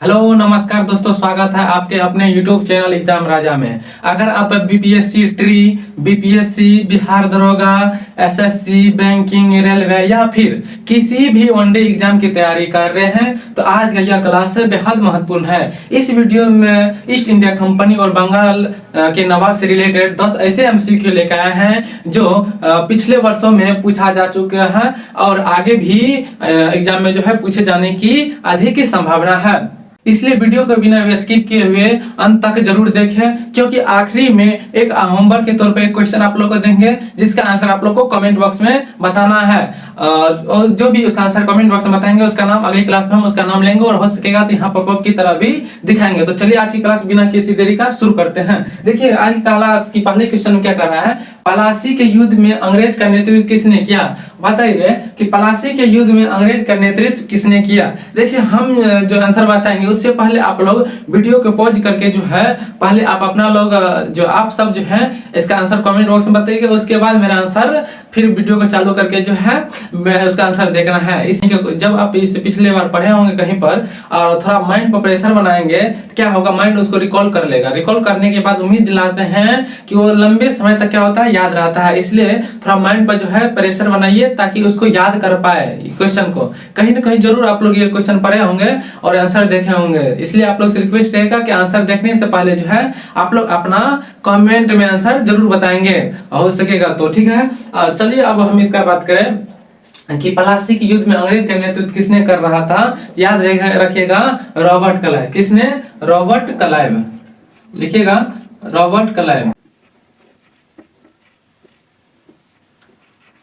Hello नमस्कार दोस्तों, स्वागत है आपके अपने YouTube चैनल एग्जाम राजा में। अगर आप बीपीएससी ट्री, बीपीएससी, बिहार दरोगा, एसएससी, बैंकिंग, रेलवे या फिर किसी भी वनडे एग्जाम की तैयारी कर रहे हैं तो आज का यह क्लास बेहद महत्वपूर्ण है। इस वीडियो में ईस्ट इंडिया कंपनी और बंगाल के नवाब से रिलेटेड 10 ऐसे एमसीक्यू लेकर आए हैं जो पिछले वर्षों में पूछा जा चुके हैं और आगे भी एग्जाम में जो है पूछे जाने की अधिक संभावना है। इसलिए वीडियो को बिना स्किप किए हुए अंत तक जरूर देखें, क्योंकि आखिरी में एक होमवर्क के तौर पे एक क्वेश्चन आप लोग को देंगे जिसका आंसर आप लोग को कमेंट बॉक्स में बताना है। और जो भी उसका आंसर कमेंट बॉक्स में बताएंगे उसका नाम अगली क्लास में हम उसका नाम लेंगे और हो सकेगा तो यहाँ पॉपअप की तरह भी दिखाएंगे। तो चलिए आज की क्लास बिना किसी देरी का शुरू करते हैं। देखिए आज की क्लास की पहले क्वेश्चन क्या कर रहा है, पलासी के युद्ध में अंग्रेज का नेतृत्व किसने किया। बताइए कि पलासी के युद्ध में अंग्रेज का नेतृत्व किसने किया। देखिए हम जो आंसर बताएंगे उससे पहले आप लोग वीडियो को पॉज करके जो है पहले आप अपना लोग जो आप सब जो है इसका आंसर कमेंट बॉक्स में बताइए, उसके बाद मेरा आंसर फिर वीडियो को चालू करके जो है उसका आंसर देखना है। इसलिए जब आप इसे पिछले बार पढ़े होंगे कहीं पर और थोड़ा माइंड पर प्रेशर बनाएंगे तो क्या होगा, माइंड उसको रिकॉल कर लेगा। रिकॉल करने के बाद उम्मीद दिलाते हैं कि वो लंबे समय तक क्या होता है, याद रहता है। इसलिए थोड़ा माइंड पर जो है प्रेशर बनाइए ताकि उसको याद कर पाए क्वेश्चन को। कहीं ना कहीं जरूर आप लोग ये क्वेश्चन पढ़े होंगे और आंसर देखे होंगे, इसलिए आप लोग से रिक्वेस्ट रहेगा कि आंसर देखने से पहले जो है आप लोग अपना कमेंट में आंसर जरूर बताएंगे, हो सकेगा तो ठीक है। चलिए अब हम इसका बात करें कि पलासी के युद्ध में अंग्रेज का नेतृत्व किसने कर रहा था। याद रखिएगा रॉबर्ट क्लाइव। किसने? Robert Clive. लिखिएगा रॉबर्ट क्लाइव।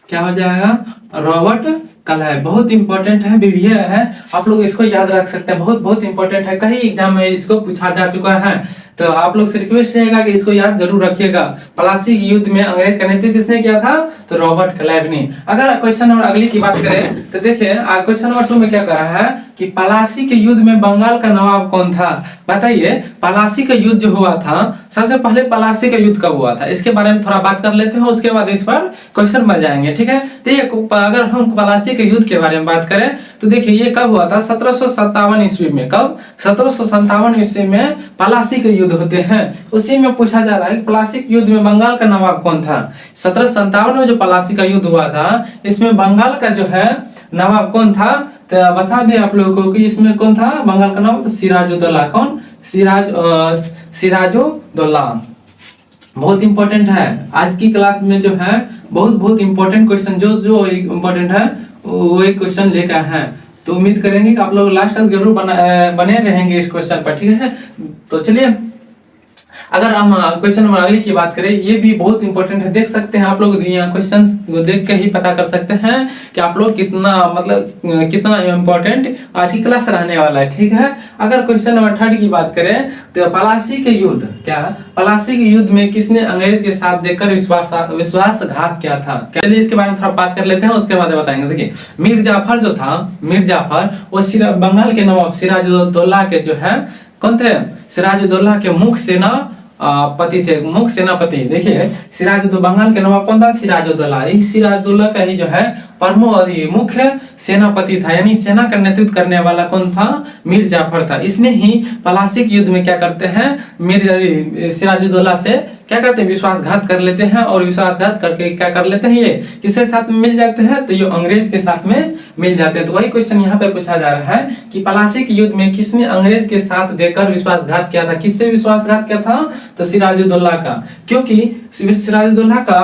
क्या हो जाएगा? Robert Clive. बहुत इंपॉर्टेंट है, बीवीए है, आप लोग इसको याद रख सकते हैं। बहुत बहुत इंपॉर्टेंट है, कई एग्जाम में इसको पूछा जा चुका है। तो आप लोग से रिक्वेस्ट रहेगा कि इसको याद जरूर रखिएगा। पलासी के युद्ध में अंग्रेज का नेतृत्व किसने किया था? तो रॉबर्ट क्लाइव ने। अगर क्वेश्चन नंबर अगली की बात करें तो देखिए क्वेश्चन नंबर 2 में क्या कर रहा है कि पलासी के युद्ध में बंगाल का नवाब कौन था। बताइए पलासी का युद्ध जो हुआ था, सबसे पहले पलासी का युद्ध कब हुआ था इसके बारे में थोड़ा बात कर लेते हैं, उसके बाद इस पर क्वेश्चन बन जाएंगे, ठीक है। तो अगर हम पलासी के युद्ध के बारे में बात करें तो देखिए ये कब हुआ था? 1757 ईस्वी में। कब? 1757 ईस्वी में पलासी के युद्ध होते हैं। उसी में पूछा जा रहा है कि पलासी के युद्ध में बंगाल का नवाब कौन था। 1757 में जो पलासी का युद्ध हुआ था इसमें बंगाल का जो है नवाब कौन था, तो बता दें आप लोगों को कि इसमें कौन था बंगाल का नवाब? तो सिराजुद्दौला। कौन? सिराजुद्दौला। बहुत इंपॉर्टेंट है आज की क्लास में जो है बहुत बहुत इंपॉर्टेंट क्वेश्चन जो इंपॉर्टेंट है वो एक क्वेश्चन लेकर हैं। तो उम्मीद करेंगे कि आप लोग लास्ट तक जरूर बने रहेंगे इस क्वेश्चन पर, ठीक है। तो चलिए अगर हम क्वेश्चन नंबर अगली की बात करें, ये भी बहुत इंपॉर्टेंट है। देख सकते हैं आप लोग यहाँ क्वेश्चन देख के ही पता कर सकते हैं कि आप लोग कितना इंपॉर्टेंट आज की क्लास रहने वाला है, ठीक है। अगर क्वेश्चन नंबर 3 की बात करें तो पलासी के युद्ध पलासी के युद्ध में किसने अंग्रेज के साथ देकर विश्वासघात किया था। चलिए इसके बारे में थोड़ा बात कर लेते हैं, उसके बाद बताएंगे। देखिए मीर जाफर जो था, मीर जाफर वो बंगाल के नवाब सिराजुद्दौला के जो है कौन थे? सिराजुद्दौला के पति थे, मुख्य सेनापति। देखिए सिराजुद्दौला बंगाल के नवाब कौन था? सिराजुद्दौला। सिराजुद्दौला का ही जो है मुख्य सेनापति था, यानी सेना का नेतृत्व करने वाला कौन था? मीर जाफर था। इसने ही पलासी के युद्ध में क्या करते हैं, सिराजुद्दौला से क्या करते हैं? विश्वासघात कर लेते हैं और विश्वासघात करके क्या कर लेते हैं? ये किसके साथ में मिल जाते हैं? तो ये अंग्रेज के साथ में मिल जाते हैं। तो वही क्वेश्चन यहाँ पे पूछा जा रहा है कि पलासी के युद्ध में किसने अंग्रेज के साथ देकर विश्वासघात किया था। किससे विश्वासघात किया था? तो सिराजुद्दौला का, क्योंकि सिराजुद्दौला का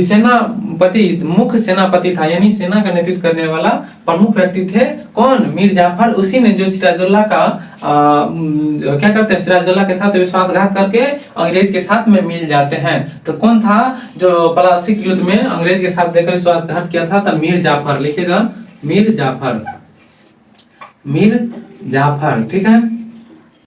सेनापति मुख्य सेनापति था, यानी सेना का नेतृत्व करने वाला प्रमुख व्यक्ति थे। कौन? मीर जाफर। उसी ने जो सिराजुद्दौला का क्या करते हैं? सिराजुद्दौला के साथ विश्वासघात करके अंग्रेज के साथ में मिल जाते हैं। तो कौन था जो पलासी के युद्ध में अंग्रेज के साथ देकर विश्वासघात किया था? तो मीर जाफर। लिखिएगा मीर जाफर। मीर जाफर, ठीक है।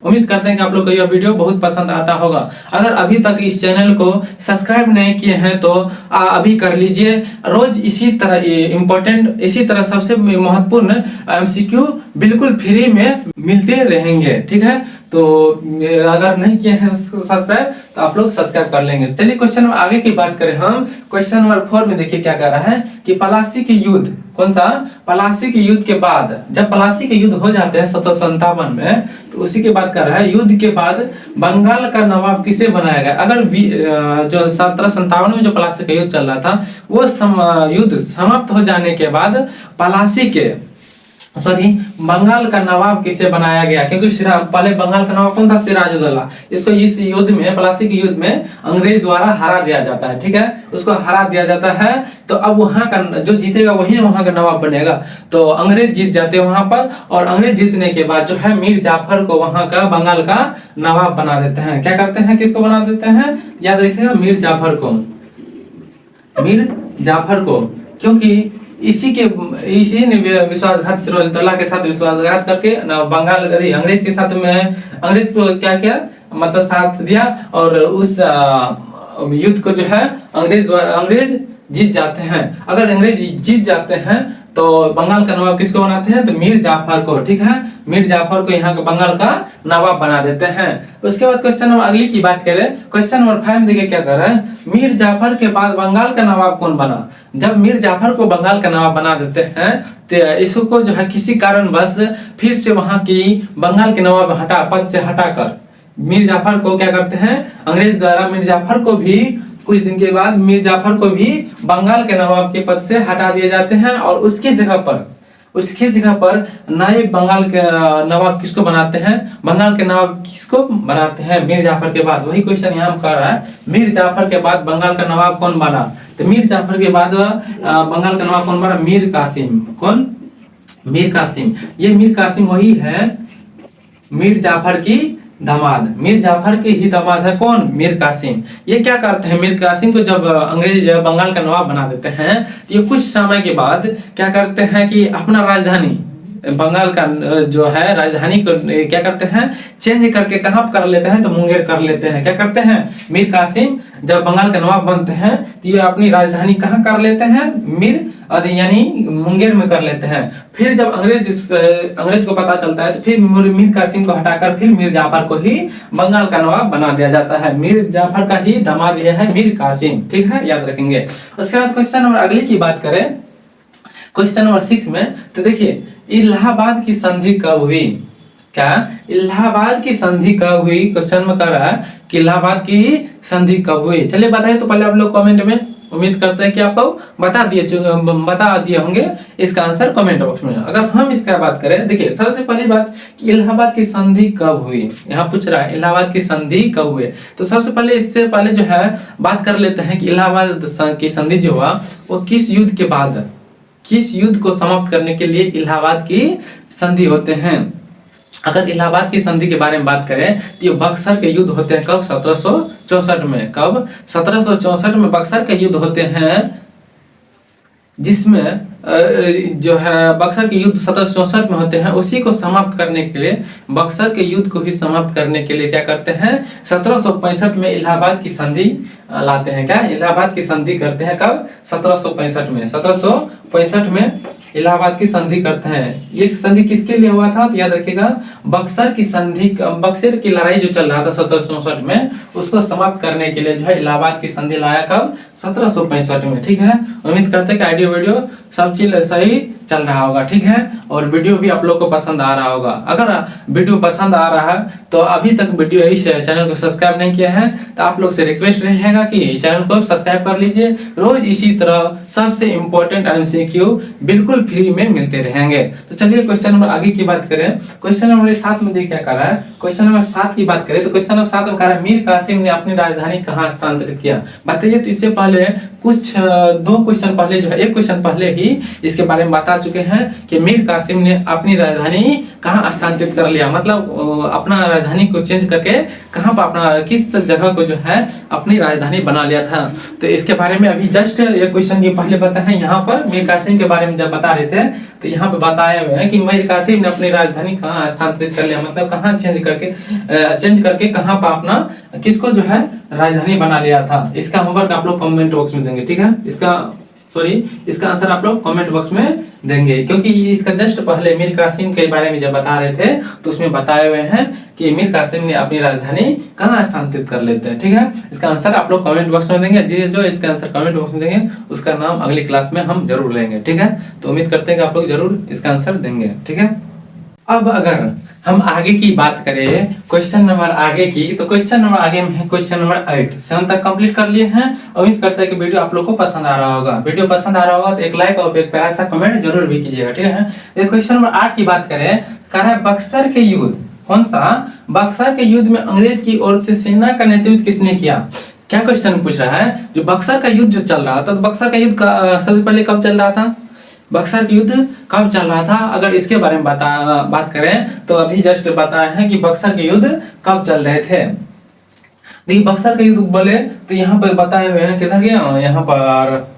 उम्मीद करते हैं कि आप लोग को यह वीडियो बहुत पसंद आता होगा। अगर अभी तक इस चैनल को सब्सक्राइब नहीं किए हैं तो अभी कर लीजिए। रोज इसी तरह सबसे महत्वपूर्ण एमसीक्यू बिल्कुल फ्री में मिलते रहेंगे, ठीक है। तो अगर नहीं किए हैं सब्सक्राइब तो आप लोग सब्सक्राइब कर लेंगे। चलिए क्वेश्चन नंबर आगे की बात करें हम। क्वेश्चन नंबर 4 में देखिए क्या कह रहा है कि पलासी के युद्ध, कौन सा, पलासी के युद्ध के बाद, जब पलासी के युद्ध हो जाते हैं 1757 में, तो उसी के बाद कर रहा है युद्ध के बाद बंगाल का नवाब किसे बनाया गया। अगर जो 1757 में जो पलासी का युद्ध चल रहा था वो युद्ध समाप्त हो जाने के बाद पलासी के बंगाल का नवाब किसे बनाया गया, क्योंकि पहले बंगाल का नवाब कौन था, सिराजुद्दौला। इसको इस युद्ध में, पलासी के युद्ध में अंग्रेज द्वारा हरा दिया जाता है, ठीक है, उसको हरा दिया जाता है। तो अब वहां का जो जीतेगा वही वहां का नवाब बनेगा। तो अंग्रेज जीत जाते हैं वहां पर, और अंग्रेज जीतने के बाद जो है मीर जाफर को वहां का बंगाल का नवाब बना देते हैं। क्या करते हैं, किसको बना देते हैं, याद रखिएगा, मीर जाफर को, मीर जाफर को, क्योंकि इसी ने विश्वासघात, सिराजुद्दौला के साथ विश्वासघात करके बंगाल अंग्रेज के साथ में, अंग्रेज को क्या किया, मतलब साथ दिया, और उस युद्ध को जो है अंग्रेज जीत जाते हैं। अगर अंग्रेज जीत जाते हैं तो बंगाल का नवाब किसको बनाते हैं, तो मीर जाफर को, ठीक है, मीर जाफर को यहाँ का बंगाल का नवाब बना देते हैं। उसके बाद क्वेश्चन नंबर अगली की बात करें, क्वेश्चन नंबर 5 में देखिए क्या कर रहा है, मीर जाफर के बाद बंगाल का नवाब कौन बना। जब मीर जाफर को बंगाल का नवाब बना देते हैं तो इसको जो है किसी कारणवश फिर से वहां की बंगाल के नवाब पद से हटाकर मीर जाफर को क्या करते हैं, अंग्रेज द्वारा मीर जाफर को भी कुछ दिन के बाद मीर जाफर को भी बंगाल के नवाब के पद से हटा दिए जाते हैं, और उसके जगह पर नए बंगाल के नवाब किसको बनाते हैं, बंगाल के नवाब किसको बनाते हैं, मीर जाफर के बाद। वही क्वेश्चन यहाँ कर रहा है, मीर जाफर के बाद बंगाल का नवाब कौन बना। तो मीर जाफर के बाद बंगाल का नवाब कौन बना, मीर कासिम। कौन, मीर कासिम। ये मीर कासिम वही है मीर जाफर की दामाद, मीर जाफर के ही दामाद है कौन, मीर कासिम। ये क्या करते हैं, मीर कासिम को जब अंग्रेज बंगाल का नवाब बना देते हैं, ये कुछ समय के बाद क्या करते हैं कि अपना राजधानी बंगाल का जो है राजधानी को क्या करते हैं, चेंज करके कहाँ कर लेते हैं, तो मुंगेर कर लेते हैं। क्या करते हैं, मीर कासिम जब बंगाल के नवाब बनते हैं तो ये अपनी राजधानी कहाँ कर लेते हैं, यानी मुंगेर में कर लेते हैं। फिर जब अंग्रेज को पता चलता है तो फिर मीर कासिम को हटाकर फिर मीर जाफर को ही बंगाल का नवाब बना दिया जाता है। मीर जाफर का ही दामाद यह है मीर कासिम, ठीक है, याद रखेंगे। उसके बाद क्वेश्चन नंबर अगली की बात करें, क्वेश्चन नंबर 6 में, तो देखिए इलाहाबाद की संधि कब हुई। क्या, इलाहाबाद की संधि कब हुई, क्वेश्चन में कर रहा है कि इलाहाबाद की संधि कब हुई। चलिए बताइए, तो पहले आप लोग कमेंट में, उम्मीद करते हैं कि आपको बता दिए होंगे इसका आंसर कमेंट बॉक्स में। अगर हम इसका बात करें, देखिए सबसे पहली बात कि इलाहाबाद की संधि कब हुई, यहाँ पूछ रहा है इलाहाबाद की संधि कब हुई। तो सबसे पहले इससे पहले जो है बात कर लेते हैं कि इलाहाबाद की संधि जो हुआ वो किस युद्ध के बाद, किस युद्ध को समाप्त करने के लिए इलाहाबाद की संधि होते हैं। अगर इलाहाबाद की संधि के बारे में बात करें तो ये बक्सर के युद्ध होते हैं कब, 1764 में। कब, 1764 में बक्सर के युद्ध होते हैं, जिसमें जो है बक्सर के युद्ध 1764 में होते हैं। उसी को समाप्त करने के लिए, बक्सर के युद्ध को ही समाप्त करने के लिए क्या करते हैं, 1765 में इलाहाबाद की संधि लाते हैं। क्या, इलाहाबाद की संधि करते हैं कब, 1765 में। 1765 में इलाहाबाद की संधि करते हैं। ये संधि किसके लिए हुआ था, तो याद रखिएगा, बक्सर की संधि, बक्सर की लड़ाई जो चल रहा था 1764 में, उसको समाप्त करने के लिए जो है इलाहाबाद की संधि लाया कब, 1765 में, ठीक है। उम्मीद करते हैं कि ऑडियो वीडियो सब चीज सही चल रहा होगा, ठीक है, और वीडियो भी आप लोग को पसंद आ रहा होगा। अगर वीडियो पसंद आ रहा है तो अभी तक वीडियो इस चैनल को सब्सक्राइब नहीं किया है तो आप लोग से रिक्वेस्ट रहेगा कि चैनल को सब्सक्राइब कर लीजिए। रोज इसी तरह सबसे इंपॉर्टेंट MCQ बिल्कुल फ्री में मिलते रहेंगे। तो चलिए क्वेश्चन नंबर आगे की बात करें। क्वेश्चन नंबर 7 में देखिए क्या कर रहा है, क्वेश्चन नंबर 7 की बात करें तो क्वेश्चन नंबर 7 में कह रहा है मीर कासिम ने अपनी राजधानी कहाँ स्थानांतरित किया। बताइए, तो इससे पहले कुछ 2 क्वेश्चन पहले जो है, 1 क्वेश्चन पहले ही इसके बारे में बता चुके हैं कि मीर कासिम ने अपनी राजधानी कहाँ स्थानांतरित कर लिया, मतलब अपना राजधानी को चेंज करके कहाँ पर अपना किस जगह को जो है अपनी राजधानी बना लिया था। तो इसके बारे में अभी जस्ट ये क्वेश्चन के पहले पता है, यहाँ पर मीर कासिम के बारे में जब बता रहे थे तो यहाँ पे बताया हुआ है कि मीर कासिम ने अपनी राजधानी कहाँ स्थानांतरित कर लिया, मतलब कहाँ चेंज करके कहाँ पर अपना किसको जो है राजधानी बना लिया था। इसका होमवर्क आप लोग कमेंट बॉक्स में देंगे, ठीक है। इसका सॉरी, इसका आंसर आप लोग कमेंट बॉक्स में देंगे, क्योंकि इसका जस्ट पहले मीर कासिम के बारे में जब बता रहे थे तो उसमें बताए हुए हैं कि मीर कासिम ने अपनी राजधानी कहाँ स्थानांतरित कर लेते हैं। ठीक है, इसका आंसर आप लोग कमेंट बॉक्स में देंगे। जो इसका आंसर कमेंट बॉक्स में देंगे उसका नाम अगली क्लास में हम जरूर लेंगे। ठीक है, तो उम्मीद करते हैं कि आप लोग जरूर इसका आंसर देंगे। ठीक है, अब अगर हम आगे की बात करें, क्वेश्चन नंबर आगे की, तो क्वेश्चन नंबर आगे में है क्वेश्चन नंबर 8। 7 तक कंप्लीट कर लिए हैं। उम्मीद करते हैं कि वीडियो आप लोग को पसंद आ रहा होगा। वीडियो पसंद आ रहा होगा तो एक लाइक और एक प्यारा सा कमेंट जरूर भी कीजिएगा। ठीक है, तो क्वेश्चन नंबर 8 की बात करें, कह रहा है बक्सर के युद्ध, कौन सा? बक्सर के युद्ध में अंग्रेज की ओर से सेना का नेतृत्व किसने किया? क्या क्वेश्चन पूछ रहा है? जो बक्सर का युद्ध जो चल रहा था, तो बक्सर का युद्ध सबसे पहले कब चल रहा था? बक्सर का युद्ध कब चल रहा था? अगर इसके बारे में बात करें तो अभी जस्ट बताया है कि बक्सर के युद्ध कब चल रहे थे। देखिए, बक्सर का युद्ध बोले तो यहाँ पर बताए हुए हैं किधर गया, यहाँ पर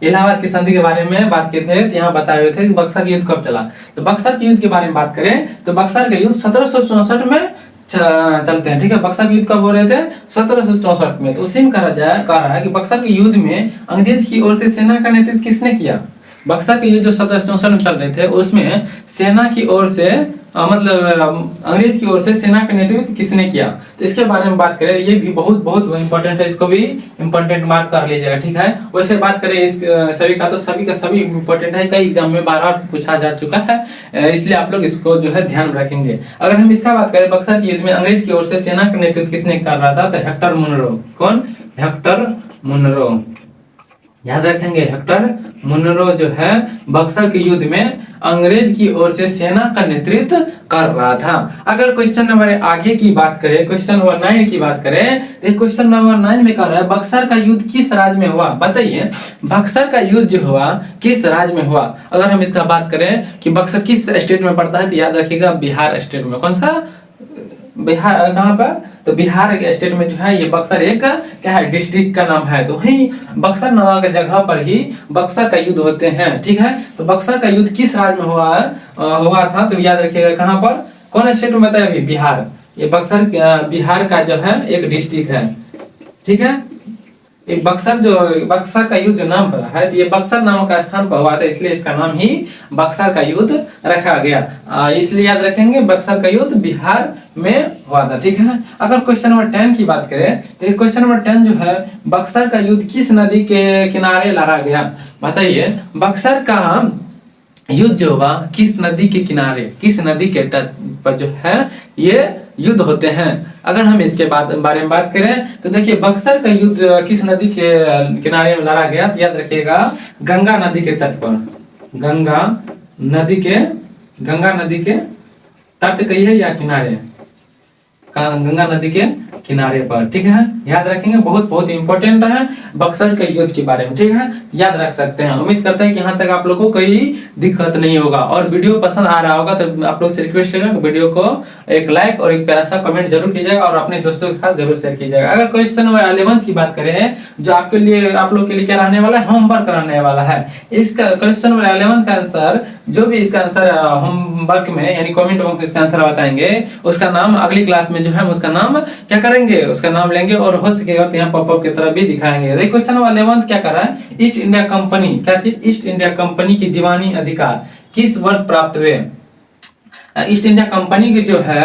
इलाहाबाद की संधि के बारे में बात किए थे, तो यहाँ बताए हुए थे कि बक्सर का युद्ध कब चला। तो बक्सर के युद्ध के बारे में बात करें तो बक्सर का युद्ध 1764 में चलते हैं। ठीक है, बक्सर के युद्ध कब हो रहे थे? 1764 में। तो उसी में कह रहा है कि बक्सर के युद्ध में अंग्रेज की ओर से सेना का नेतृत्व किसने किया? बक्सर के युद्ध जो 1764 में चल रहे थे उसमें सेना की ओर से मतलब अंग्रेज की ओर से सेना का नेतृत्व किसने किया? तो इसके बारे में बात करें, ये भी बहुत बहुत इंपॉर्टेंट है, इसको भी इंपॉर्टेंट मार्क कर लीजिएगा। ठीक है, वैसे बात करें इस सभी का, तो सभी का सभी इंपॉर्टेंट है, कई एग्जाम में बार बार पूछा जा चुका है, इसलिए आप लोग इसको जो है ध्यान रखेंगे। अगर हम इसका बात करें, बक्सर के युद्ध में अंग्रेज की ओर से सेना का नेतृत्व किसने कर रहा था? तो हेक्टर मुनरो। कौन? Hector Munro. याद रखेंगे, हेक्टर मुनरो जो है बक्सर के युद्ध में अंग्रेज की ओर से सेना का नेतृत्व कर रहा था। अगर क्वेश्चन नंबर आगे की बात करें, क्वेश्चन नंबर 9 की बात करें, तो क्वेश्चन नंबर 9 में कह रहा है बक्सर का युद्ध किस राज्य में हुआ? बताइए, बक्सर का युद्ध जो हुआ किस राज्य में हुआ? अगर हम इसका बात करें कि बक्सर किस स्टेट में पड़ता है, तो याद रखिएगा बिहार स्टेट में। कौन सा? बिहार। कहाँ पर? तो बिहार के स्टेट में जो है ये बक्सर एक क्या है? डिस्ट्रिक्ट का नाम है। तो वही बक्सर नामक जगह पर ही बक्सर का युद्ध होते हैं। ठीक है, तो बक्सर का युद्ध किस राज्य में हुआ था? तो याद रखिएगा, कहाँ पर? कौन स्टेट में बताया? अभी बिहार। ये बक्सर बिहार का जो है एक डिस्ट्रिक्ट है। ठीक है, एक बक्सर का युद्ध जो नाम पर है, ये बक्सर नाम का स्थान पर हुआ था, इसलिए इसका नाम ही बक्सर का युद्ध रखा गया। इसलिए याद रखेंगे बक्सर का युद्ध बिहार में हुआ था। ठीक है, अगर क्वेश्चन नंबर 10 की बात करें, तो क्वेश्चन नंबर 10 जो है बक्सर का युद्ध किस नदी के किनारे लड़ा गया? बताइए, बक्सर का युद्ध जो हुआ किस नदी के किनारे, किस नदी के तट पर जो है ये युद्ध होते हैं? अगर हम इसके बारे में बात करें तो देखिए, बक्सर का युद्ध किस नदी के किनारे में लड़ा गया? तो याद रखिएगा, गंगा नदी के तट पर। गंगा नदी के तट कहिए या किनारे? गंगा नदी के किनारे पर। ठीक है, याद रखेंगे, बहुत बहुत इंपॉर्टेंट है बक्सर के युद्ध के बारे में। ठीक है, याद रख सकते हैं। उम्मीद करते हैं कि यहाँ तक आप लोगों को कोई दिक्कत नहीं होगा, और वीडियो पसंद आ रहा होगा तो आप लोग से रिक्वेस्ट है वीडियो को एक लाइक और एक प्यारा सा कमेंट जरूर कीजिएगा और अपने दोस्तों के साथ जरूर शेयर कीजिएगा। अगर क्वेश्चन नंबर 11 की बात करें, जो आपके लिए आप लोग के लिए क्या रहने वाला है? होमवर्क रहने वाला है। इसका क्वेश्चन नंबर 11 का आंसर, जो भी इसका आंसर होमवर्क में यानी कमेंट बॉक्स में इसका आंसर बताएंगे, उसका नाम अगली क्लास में जो है उसका नाम क्या करेंगे? उसका नाम लेंगे और हो सकेगा तो यहाँ पॉपअप की तरफ भी दिखाएंगे। देखिए, क्वेश्चन नंबर 11 क्या कर रहा है? ईस्ट इंडिया कंपनी, क्या चीज? ईस्ट इंडिया कंपनी की दीवानी अधिकार किस वर्ष प्राप्त हुए? ईस्ट इंडिया कंपनी की जो है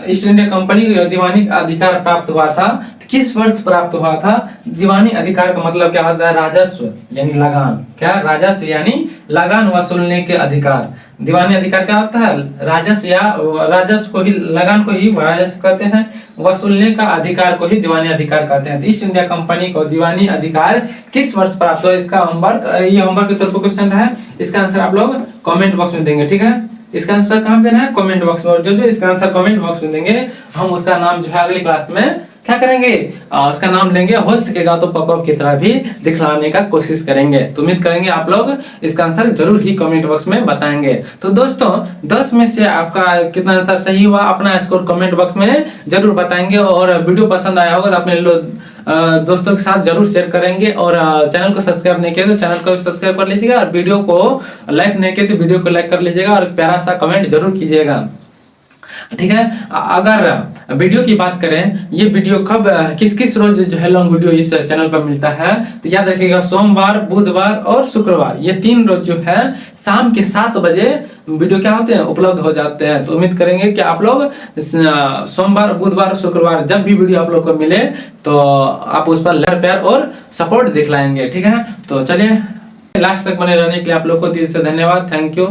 ईस्ट इंडिया कंपनी को दीवानी अधिकार प्राप्त हुआ था, तो किस वर्ष प्राप्त हुआ था? दीवानी अधिकार का मतलब क्या होता है? राजस्व यानी लगान। क्या? राजस्व यानी लगान वसूलने के अधिकार। दीवानी अधिकार क्या होता है? राजस्व या राजस्व को ही, लगान को ही राजस्व कहते हैं, वसूलने का अधिकार को ही दीवानी अधिकार कहते हैं। तो ईस्ट इंडिया कंपनी को दीवानी अधिकार किस वर्ष प्राप्त हुआ? इसका होमवर्क, ये होमवर्क के तौर पर क्वेश्चन है, इसका आंसर आप लोग कमेंट बॉक्स में देंगे। ठीक है, इसका आंसर कहाँ देना है? कमेंट बॉक्स में। और जो इसका आंसर कमेंट बॉक्स में देंगे, हम उसका नाम जो है अगली क्लास में क्या करेंगे? उसका नाम लेंगे, हो सकेगा तो पॉपअप की तरह भी दिखलाने का कोशिश करेंगे। तो उम्मीद करेंगे आप लोग इसका आंसर जरूर ही कमेंट बॉक्स में बताएंगे। तो दोस्तों, 10 में से आपका कितना आंसर सही हुआ, अपना स्कोर कमेंट बॉक्स में जरूर बताएंगे। और वीडियो पसंद आया होगा तो अपने दोस्तों के साथ जरूर शेयर करेंगे। और चैनल को सब्सक्राइब नहीं किया तो चैनल को सब्सक्राइब कर लीजिएगा, और वीडियो को लाइक नहीं किया तो वीडियो को लाइक कर लीजिएगा, और प्यारा सा कमेंट जरूर कीजिएगा। ठीक है। अगर वीडियो की बात करें, ये वीडियो कब किस किस रोज जो है लॉन्ग वीडियो इस चैनल पर मिलता है, तो याद रखिएगा सोमवार, बुधवार और शुक्रवार, ये 3 रोज जो है शाम के 7 बजे वीडियो क्या होते हैं, उपलब्ध हो जाते हैं। तो उम्मीद करेंगे कि आप लोग सोमवार, बुधवार, शुक्रवार जब भी वीडियो आप लोग को मिले तो आप उस पर लाइक, प्यार और सपोर्ट दिखलाएंगे। ठीक है, तो चलिए लास्ट तक बने रहने के लिए आप लोग को दिल से धन्यवाद। Thank you.